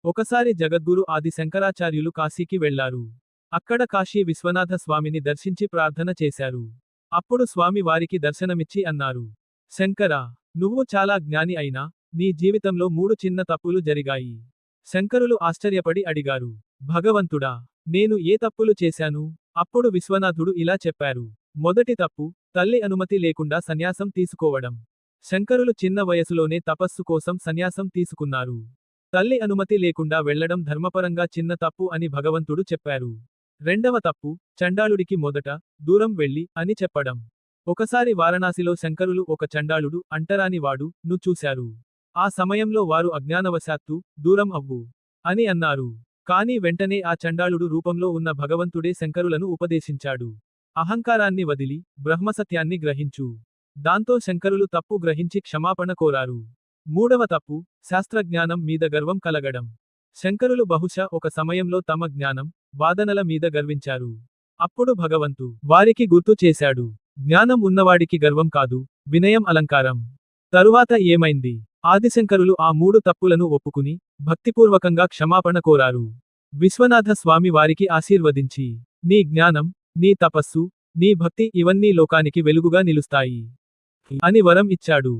ఒకసారి జగద్గురు ఆది శంకరాచార్యులు కాశీకి వెళ్లారు. అక్కడ కాశీ విశ్వనాథ స్వామిని దర్శించి ప్రార్థన చేశారు. అప్పుడు స్వామి వారికి దర్శనమిచ్చి అన్నారు. శంకరా, నువ్వు చాలా జ్ఞాని అయినా, నీ జీవితంలో 3 చిన్న తప్పులు జరిగాయి. శంకరులు ఆశ్చర్యపడి అడిగారు. భగవంతుడా, నేను ఏ తప్పులు చేశాను? అప్పుడు విశ్వనాథుడు ఇలా చెప్పారు. మొదటి తప్పు, తల్లి అనుమతి లేకుండా సన్యాసం తీసుకోవడం. శంకరులు చిన్న వయసులోనే తపస్సు కోసం సన్యాసం తీసుకున్నారు. తల్లి అనుమతి లేకుండా వెళ్లడం ధర్మపరంగా చిన్న తప్పు అని భగవంతుడు చెప్పారు. రెండవ తప్పు, చండాలుడికి మొదట దూరం వెళ్ళి అని చెప్పడం. ఒకసారి వారణాసిలో శంకరులు ఒక చండాలుడు అంటరాని వాడు ను చూశారు. ఆ సమయంలో వారు అజ్ఞానవశాత్తు దూరం అవ్వు అని అన్నారు. కాని వెంటనే ఆ చండాలుడు రూపంలో ఉన్న భగవంతుడే శంకరులను ఉపదేశించాడు. అహంకారాన్ని వదిలి బ్రహ్మసత్యాన్ని గ్రహించు. దాంతో శంకరులు తప్పు గ్రహించి క్షమాపణ కోరారు. మూడవ తప్పు, శాస్త్రజ్ఞానం మీద గర్వం కలగడం. శంకరులు బహుశా ఒక సమయంలో తమ జ్ఞానం, వాదనల మీద గర్వించారు. అప్పుడు భగవంతు వారికి గుర్తు చేశాడు. జ్ఞానం ఉన్నవాడికి గర్వం కాదు, వినయం అలంకారం. తరువాత ఏమైంది? ఆదిశంకరులు ఆ 3 తప్పులను ఒప్పుకుని, భక్తిపూర్వకంగా క్షమాపణ కోరారు. విశ్వనాథ స్వామి వారికి ఆశీర్వదించి, నీ జ్ఞానం, నీ తపస్సు, నీ భక్తి ఇవన్నీ లోకానికి వెలుగుగా నిలుస్తాయి అని వరం ఇచ్చాడు.